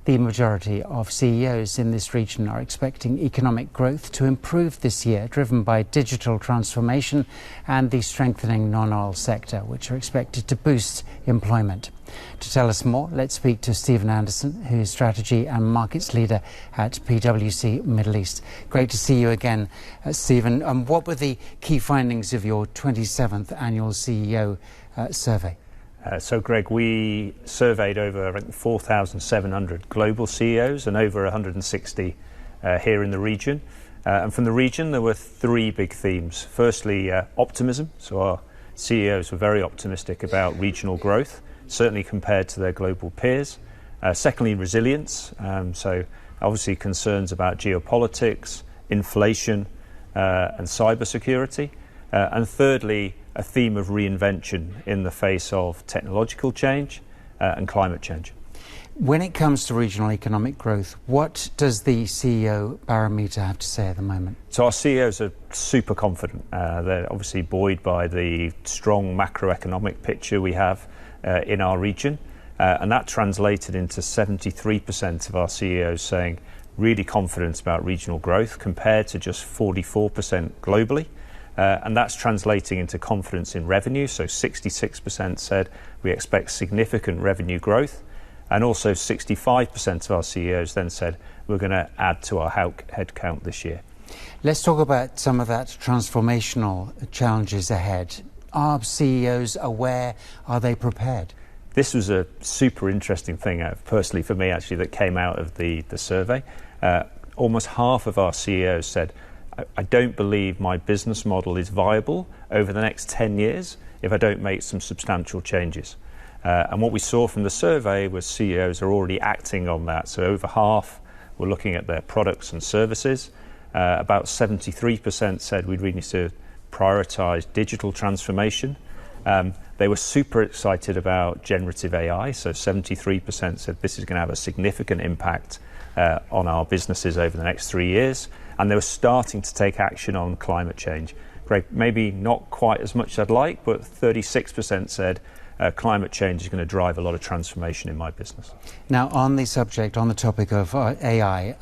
The majority of CEOs in this region are expecting economic growth to improve this year, driven by digital transformation and the strengthening non-oil sector, which are expected to boost employment. To tell us more, let's speak to Stephen Anderson, who is Strategy and Markets Leader at PwC Middle East. Great to see you again, Stephen. What were the key findings of your 27th annual CEO survey? So, Greg, we surveyed over 4,700 global CEOs and over 160 here in the region. And from the region, there were three big themes. Firstly, optimism. So our CEOs were very optimistic about regional growth, certainly compared to their global peers. Secondly, resilience. So obviously concerns about geopolitics, inflation, and cybersecurity. And thirdly, a theme of reinvention in the face of technological change and climate change. When it comes to regional economic growth, what does the CEO barometer have to say at the moment? So our CEOs are super confident. They're obviously buoyed by the strong macroeconomic picture we have in our region. And that translated into 73% of our CEOs saying really confident about regional growth compared to just 44% globally. And that's translating into confidence in revenue. So 66% said we expect significant revenue growth. And also 65% of our CEOs then said we're going to add to our headcount this year. Let's talk about some of that transformational challenges ahead. Are CEOs aware? Are they prepared? This was a super interesting thing, personally for me, actually, that came out of the survey. Almost half of our CEOs said, I don't believe my business model is viable over the next 10 years if I don't make some substantial changes. And what we saw from the survey was CEOs are already acting on that. So over half were looking at their products and services. About 73% said we really need to prioritise digital transformation. They were super excited about generative AI. So 73% said this is going to have a significant impact on our businesses over the next 3 years. And they were starting to take action on climate change. Greg, maybe not quite as much as I'd like, but 36% said climate change is going to drive a lot of transformation in my business. Now, on the subject, on the topic of AI,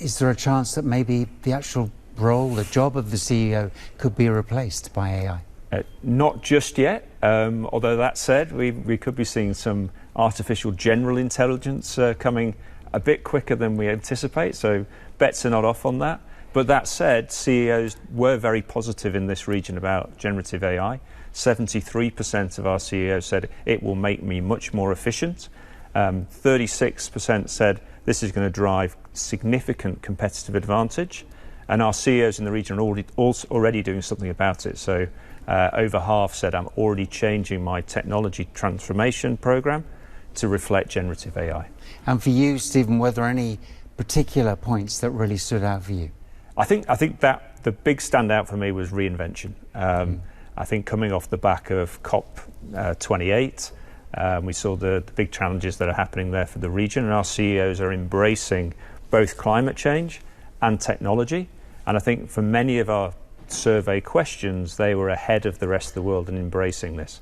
is there a chance that maybe the actual role, the job of the CEO could be replaced by AI? Not just yet, although that said, we could be seeing some artificial general intelligence coming a bit quicker than we anticipate, so bets are not off on that. But that said, CEOs were very positive in this region about generative AI. 73% of our CEOs said it will make me much more efficient. 36% said this is going to drive significant competitive advantage. And our CEOs in the region are already doing something about it. So over half said I'm already changing my technology transformation program to reflect generative AI. And for you, Stephen, were there any particular points that really stood out for you? I think that the big standout for me was reinvention. I think coming off the back of COP28, we saw the big challenges that are happening there for the region, and our CEOs are embracing both climate change and technology. And I think for many of our survey questions, they were ahead of the rest of the world in embracing this.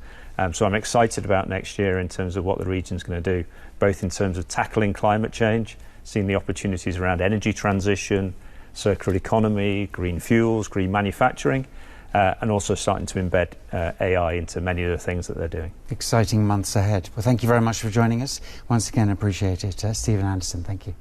So I'm excited about next year in terms of what the region's going to do, both in terms of tackling climate change, seeing the opportunities around energy transition, circular economy, green fuels, green manufacturing, and also starting to embed AI into many of the things that they're doing. Exciting months ahead. Well, thank you very much for joining us. Once again, appreciate it. Stephen Anderson, thank you.